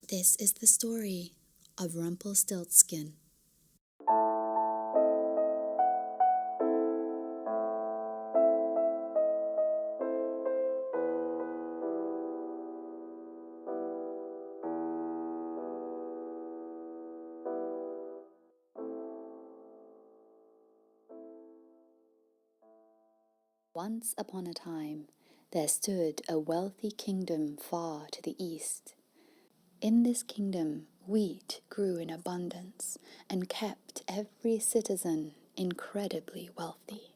This is the story of Rumpelstiltskin. Once upon a time, there stood a wealthy kingdom far to the east. In this kingdom, wheat grew in abundance and kept every citizen incredibly wealthy.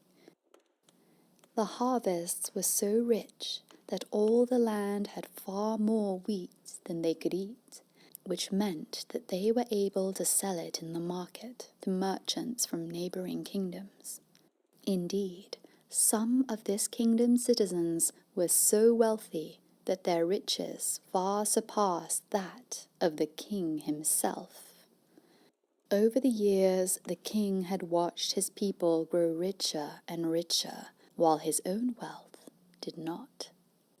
The harvests were so rich that all the land had far more wheat than they could eat, which meant that they were able to sell it in the market to merchants from neighboring kingdoms. Indeed, some of this kingdom's citizens were so wealthy that their riches far surpassed that of the king himself. Over the years, the king had watched his people grow richer and richer, while his own wealth did not.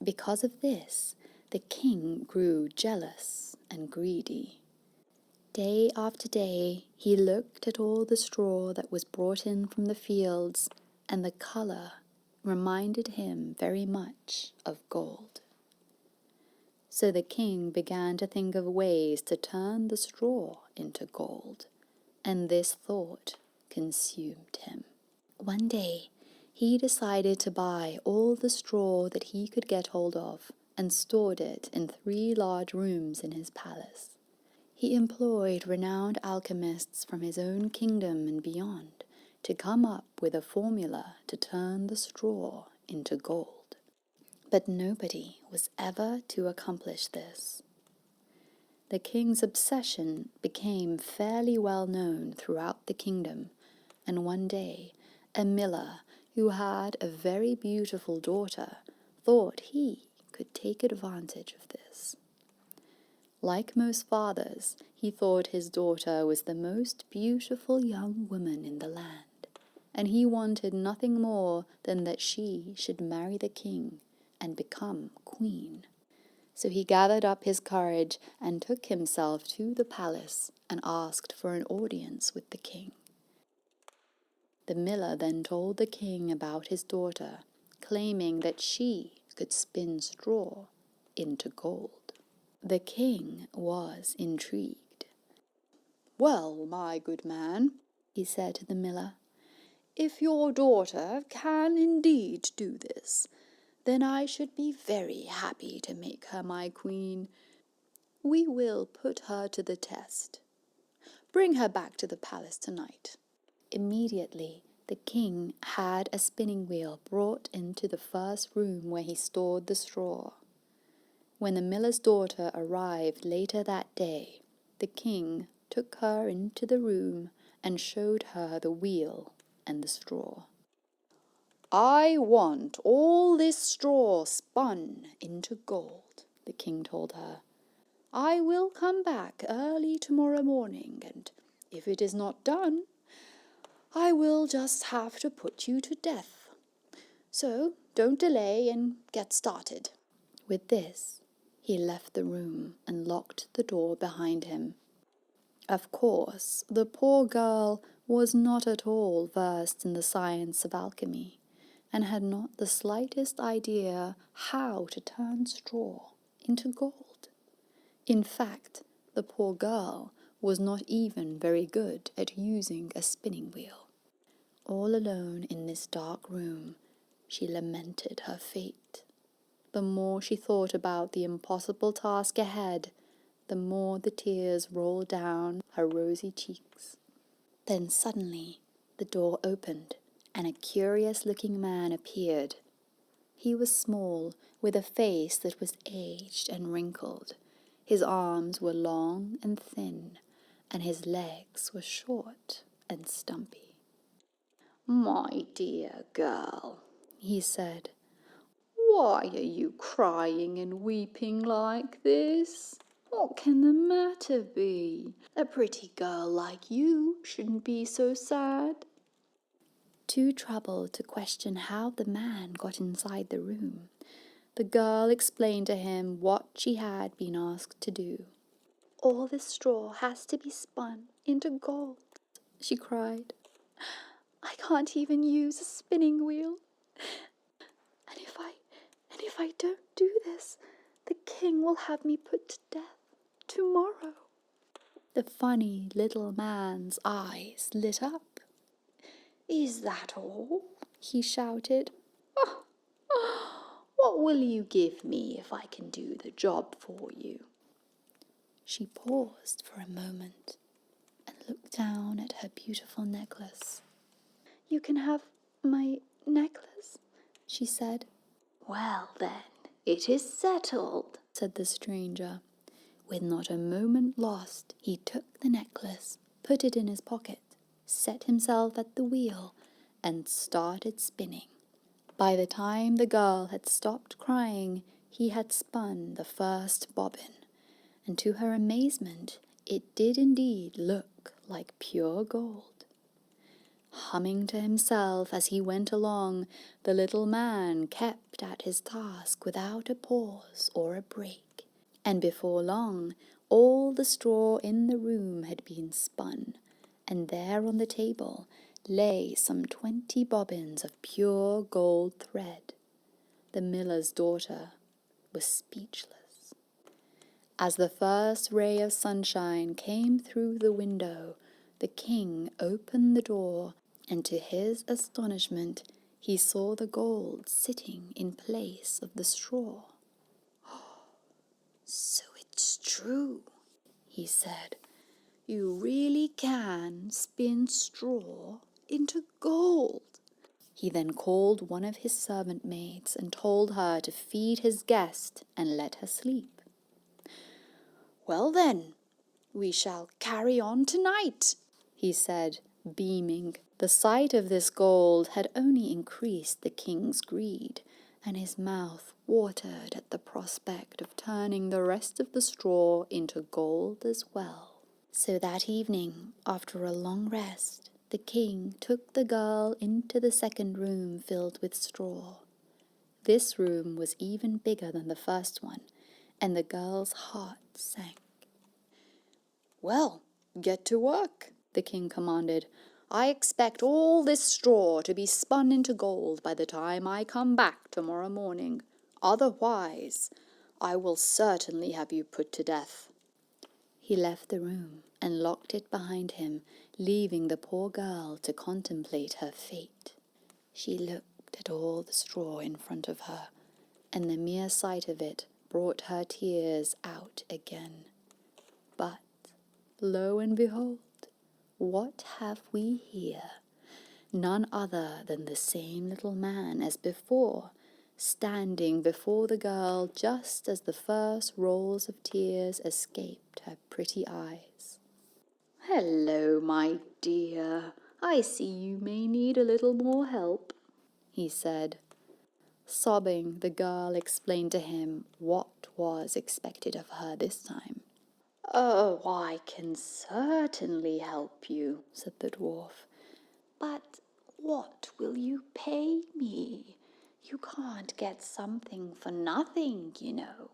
Because of this, the king grew jealous and greedy. Day after day, he looked at all the straw that was brought in from the fields, and the color reminded him very much of gold. So the king began to think of ways to turn the straw into gold, and this thought consumed him. One day, he decided to buy all the straw that he could get hold of and stored it in 3 large rooms in his palace. He employed renowned alchemists from his own kingdom and beyond to come up with a formula to turn the straw into gold. But nobody was ever to accomplish this. The king's obsession became fairly well known throughout the kingdom, and one day a miller who had a very beautiful daughter thought he could take advantage of this. Like most fathers, he thought his daughter was the most beautiful young woman in the land, and he wanted nothing more than that she should marry the king and become queen. So he gathered up his courage and took himself to the palace and asked for an audience with the king. The miller then told the king about his daughter, claiming that she could spin straw into gold. The king was intrigued. "Well, my good man," he said to the miller, "if your daughter can indeed do this, then I should be very happy to make her my queen. We will put her to the test. Bring her back to the palace tonight." Immediately, the king had a spinning wheel brought into the first room where he stored the straw. When the miller's daughter arrived later that day, the king took her into the room and showed her the wheel and the straw. "I want all this straw spun into gold," the king told her. "I will come back early tomorrow morning, and if it is not done, I will just have to put you to death. So don't delay and get started." With this, he left the room and locked the door behind him. Of course, the poor girl was not at all versed in the science of alchemy, and had not the slightest idea how to turn straw into gold. In fact, the poor girl was not even very good at using a spinning wheel. All alone in this dark room, she lamented her fate. The more she thought about the impossible task ahead, the more the tears rolled down her rosy cheeks. Then suddenly the door opened, and a curious-looking man appeared. He was small, with a face that was aged and wrinkled. His arms were long and thin, and his legs were short and stumpy. "My dear girl," he said, "why are you crying and weeping like this? What can the matter be? A pretty girl like you shouldn't be so sad." Too troubled to question how the man got inside the room, the girl explained to him what she had been asked to do. All this straw has to be spun into gold, she cried. I can't even use a spinning wheel. And if I don't do this, the king will have me put to death tomorrow. The funny little man's eyes lit up. Is that all? He shouted. Oh, what will you give me if I can do the job for you? She paused for a moment and looked down at her beautiful necklace. You can have my necklace, she said. Well then, it is settled, said the stranger. With not a moment lost, he took the necklace, put it in his pocket, set himself at the wheel, and started spinning. By the time the girl had stopped crying, he had spun the first bobbin, and to her amazement, it did indeed look like pure gold. Humming to himself as he went along, the little man kept at his task without a pause or a break, and before long all the straw in the room had been spun, and there on the table lay some 20 bobbins of pure gold thread. The miller's daughter was speechless. As the first ray of sunshine came through the window, the king opened the door, and to his astonishment he saw the gold sitting in place of the straw. So it's true, he said. You really can spin straw into gold. He then called one of his servant maids and told her to feed his guest and let her sleep. Well then, we shall carry on tonight, he said, beaming. The sight of this gold had only increased the king's greed, and his mouth watered at the prospect of turning the rest of the straw into gold as well. So that evening, after a long rest, the king took the girl into the second room filled with straw. This room was even bigger than the first one, and the girl's heart sank. Well, get to work, the king commanded. I expect all this straw to be spun into gold by the time I come back tomorrow morning. Otherwise, I will certainly have you put to death. He left the room and locked it behind him, leaving the poor girl to contemplate her fate. She looked at all the straw in front of her, and the mere sight of it brought her tears out again. But, lo and behold, what have we here? None other than the same little man as before, standing before the girl just as the first rolls of tears escaped her pretty eyes. Hello, my dear. I see you may need a little more help, he said. Sobbing, the girl explained to him what was expected of her this time. Oh, I can certainly help you, said the dwarf. But what will you pay me? You can't get something for nothing, you know.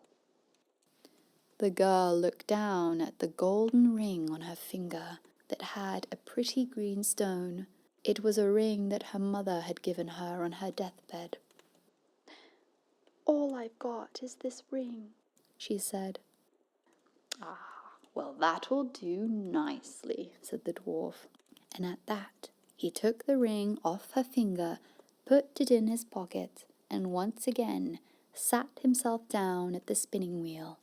The girl looked down at the golden ring on her finger that had a pretty green stone. It was a ring that her mother had given her on her deathbed. All I've got is this ring, she said. Well, that'll do nicely, said the dwarf. And at that, he took the ring off her finger, put it in his pocket, and once again sat himself down at the spinning wheel.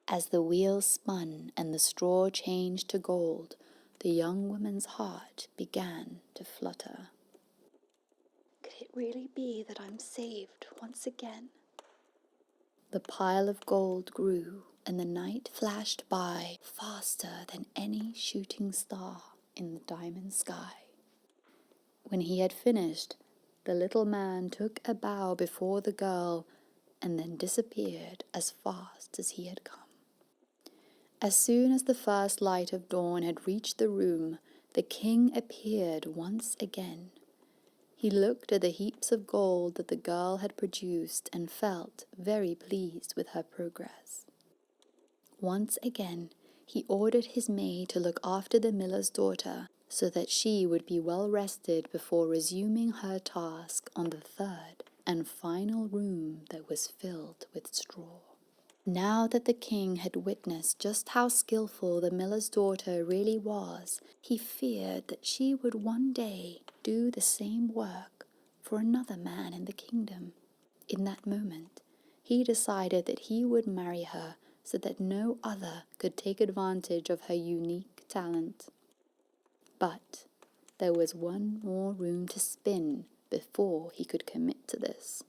As the wheel spun and the straw changed to gold, the young woman's heart began to flutter. Could it really be that I'm saved once again? The pile of gold grew, and the night flashed by faster than any shooting star in the diamond sky. When he had finished, the little man took a bow before the girl and then disappeared as fast as he had come. As soon as the first light of dawn had reached the room, the king appeared once again. He looked at the heaps of gold that the girl had produced and felt very pleased with her progress. Once again, He ordered his maid to look after the miller's daughter, so that she would be well rested before resuming her task on the third and final room that was filled with straw. Now that the king had witnessed just how skillful the miller's daughter really was, he feared that she would one day do the same work for another man in the kingdom. In that moment, he decided that he would marry her so that no other could take advantage of her unique talent. But there was one more room to spin before he could commit to this.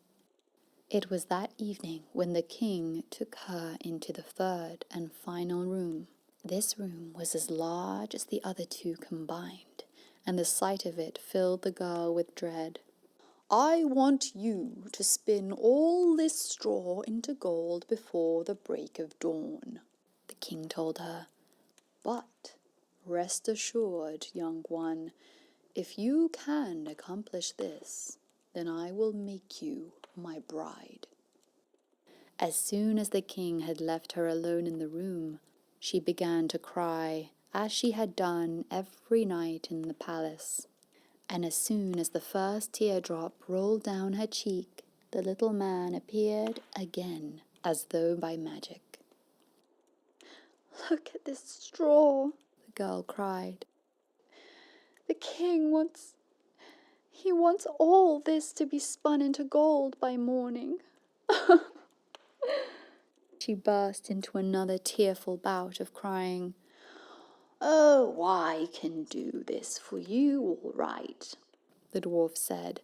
It was that evening when the king took her into the third and final room. This room was as large as the other two combined, and the sight of it filled the girl with dread. "I want you to spin all this straw into gold before the break of dawn," the king told her. "But rest assured, young one, if you can accomplish this, then I will make you my bride." As soon as the king had left her alone in the room, she began to cry, as she had done every night in the palace. And as soon as the first teardrop rolled down her cheek, the little man appeared again, as though by magic. "Look at this straw," the girl cried. "The king wants all this to be spun into gold by morning." She burst into another tearful bout of crying. "Oh, I can do this for you all right," the dwarf said.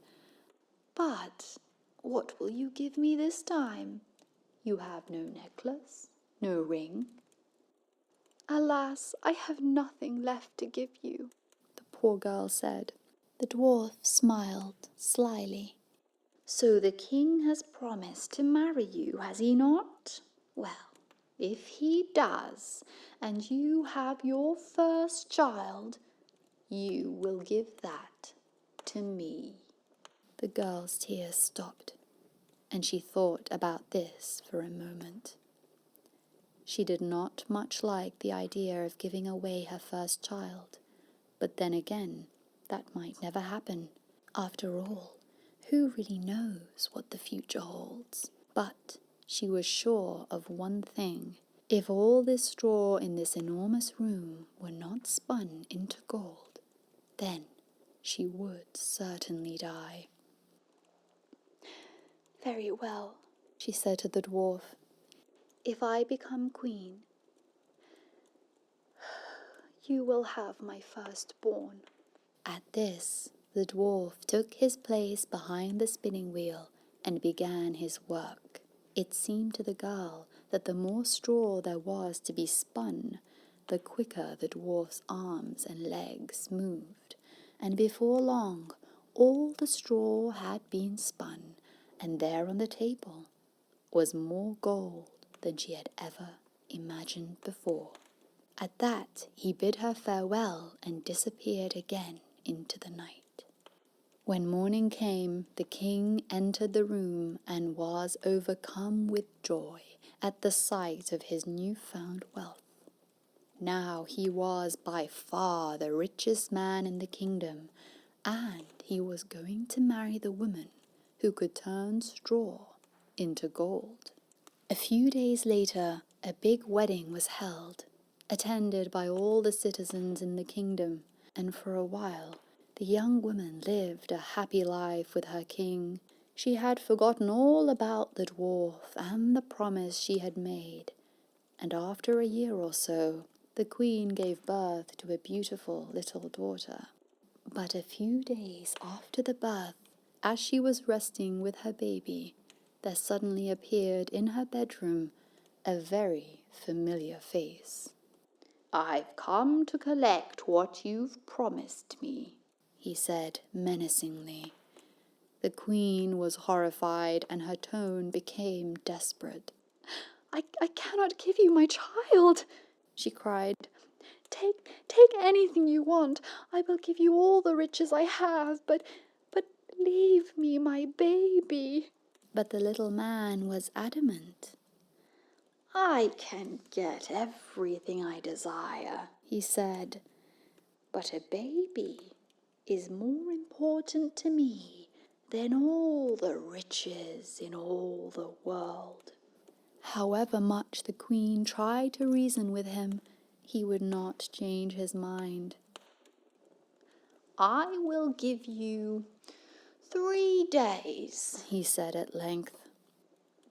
"But what will you give me this time? You have no necklace, no ring." "Alas, I have nothing left to give you," the poor girl said. The dwarf smiled slyly. "So the king has promised to marry you, has he not? Well, if he does, and you have your first child, you will give that to me." The girl's tears stopped, and she thought about this for a moment. She did not much like the idea of giving away her first child, but then again, that might never happen. After all, who really knows what the future holds? But she was sure of one thing. If all this straw in this enormous room were not spun into gold, then she would certainly die. "Very well," she said to the dwarf. "If I become queen, you will have my firstborn." At this, the dwarf took his place behind the spinning wheel and began his work. It seemed to the girl that the more straw there was to be spun, the quicker the dwarf's arms and legs moved, and before long all the straw had been spun, and there on the table was more gold than she had ever imagined before. At that he bid her farewell and disappeared again into the night. When morning came, the king entered the room and was overcome with joy at the sight of his newfound wealth. Now he was by far the richest man in the kingdom, and he was going to marry the woman who could turn straw into gold. A few days later, a big wedding was held, attended by all the citizens in the kingdom, and for a while the young woman lived a happy life with her king. She had forgotten all about the dwarf and the promise she had made, and after a year or so, the queen gave birth to a beautiful little daughter. But a few days after the birth, as she was resting with her baby, there suddenly appeared in her bedroom a very familiar face. "I've come to collect what you've promised me," he said menacingly. The queen was horrified, and her tone became desperate. I cannot give you my child," she cried. Take anything you want. I will give you all the riches I have, but leave me my baby." But the little man was adamant. "I can get everything I desire," he said, "but a baby is more important to me than all the riches in all the world." However much the queen tried to reason with him, he would not change his mind. "I will give you 3 days," he said at length.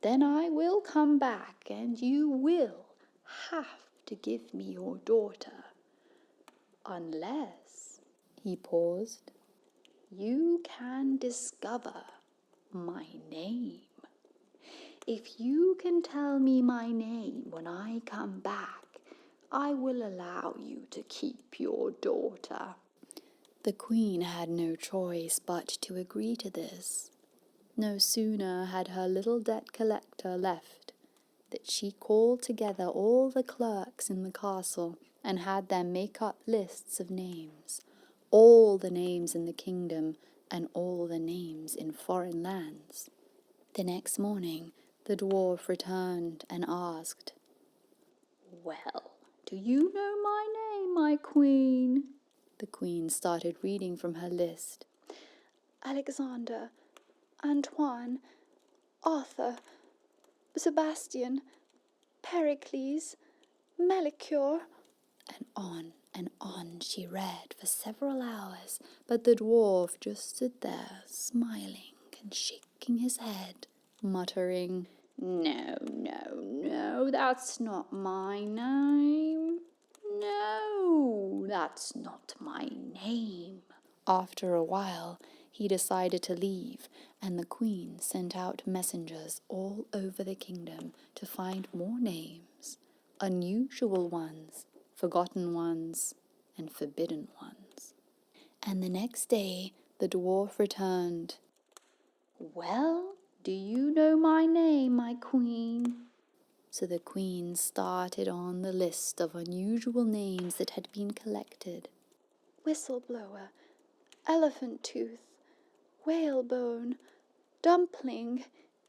"Then I will come back and you will have to give me your daughter. Unless," he paused, "you can discover my name. If you can tell me my name when I come back, I will allow you to keep your daughter." The queen had no choice but to agree to this. No sooner had her little debt collector left that she called together all the clerks in the castle and had them make up lists of names, all the names in the kingdom and all the names in foreign lands. The next morning the dwarf returned and asked, "Well, do you know my name, my queen?" The queen started reading from her list. "Alexander, Antoine, Arthur, Sebastian, Pericles, Melchior," and on she read for several hours, but the dwarf just stood there, smiling and shaking his head, muttering, "No, no, no, that's not my name. No, that's not my name." After a while, he decided to leave, and the queen sent out messengers all over the kingdom to find more names, unusual ones, forgotten ones, and forbidden ones. And the next day the dwarf returned. "Well, do you know my name, my queen?" So the queen started on the list of unusual names that had been collected. "Whistleblower, Elephant Tooth, Whalebone, Dumpling,"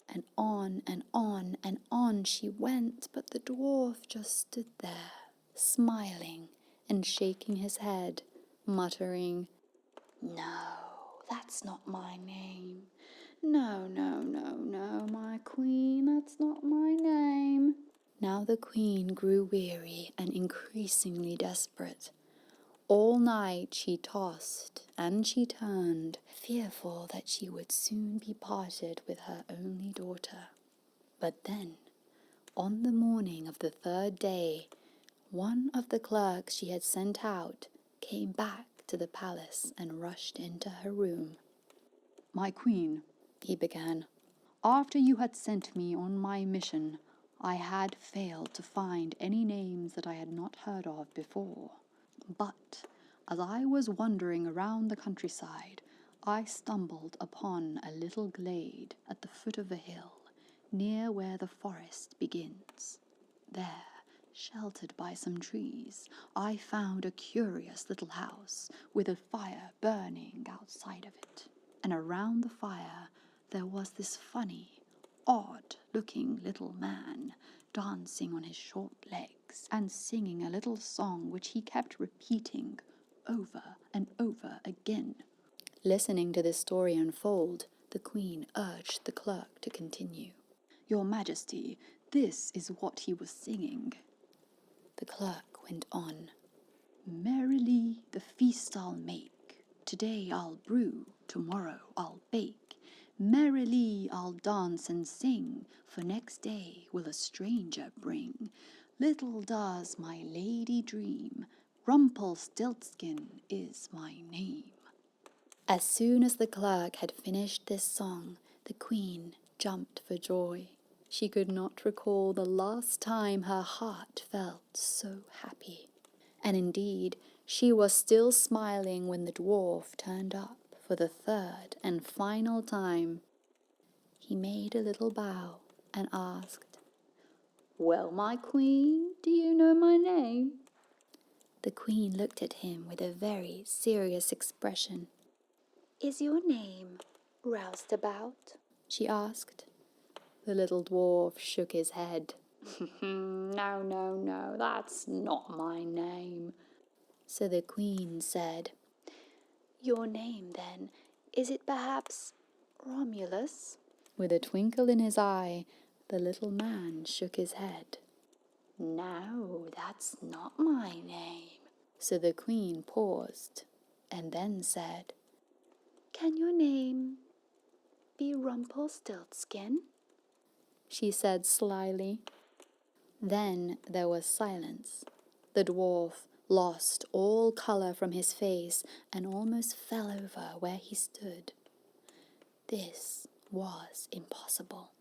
and on and on and on she went, but the dwarf just stood there, smiling and shaking his head, muttering, "No, that's not my name. No, no, no, no, my queen, that's not my name." Now the queen grew weary and increasingly desperate. All night she tossed and she turned, fearful that she would soon be parted with her only daughter. But then, on the morning of the 3rd day, one of the clerks she had sent out came back to the palace and rushed into her room. "My queen," he began, "after you had sent me on my mission, I had failed to find any names that I had not heard of before. But as I was wandering around the countryside, I stumbled upon a little glade at the foot of a hill, near where the forest begins. There, sheltered by some trees, I found a curious little house with a fire burning outside of it. And around the fire there was this funny, odd-looking little man, dancing on his short legs and singing a little song which he kept repeating over and over again." Listening to this story unfold, the queen urged the clerk to continue. "Your Majesty, this is what he was singing." The clerk went on. "Merrily the feast I'll make. Today I'll brew, tomorrow I'll bake. Merrily I'll dance and sing, for next day will a stranger bring. Little does my lady dream, Rumpelstiltskin is my name." As soon as the clerk had finished this song, the queen jumped for joy. She could not recall the last time her heart felt so happy. And indeed, she was still smiling when the dwarf turned up for the 3rd and final time. He made a little bow and asked, "Well, my queen, do you know my name?" The queen looked at him with a very serious expression. "Is your name Roustabout?" she asked. The little dwarf shook his head. No, no, no, that's not my name. So the queen said, Your name, then, is it perhaps Romulus? with a twinkle in his eye. The little man shook his head. No, that's not my name. So the queen paused and then said, Can your name be Rumpelstiltskin? she said slyly. Then there was silence. The dwarf lost all colour from his face and almost fell over where he stood. This was impossible.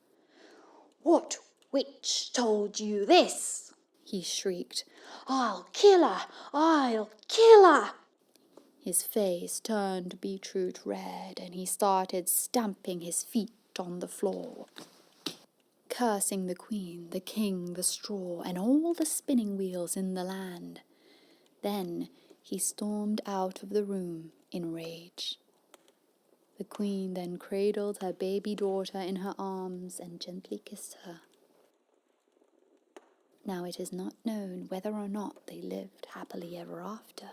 What witch told you this? He shrieked. I'll kill her! I'll kill her! His face turned beetroot red and he started stamping his feet on the floor, cursing the queen, the king, the straw, and all the spinning wheels in the land. Then he stormed out of the room in rage. The queen then cradled her baby daughter in her arms and gently kissed her. Now it is not known whether or not they lived happily ever after,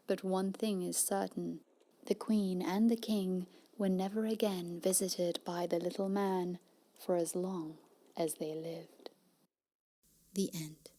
but one thing is certain. The queen and the king were never again visited by the little man for as long as they lived. The end.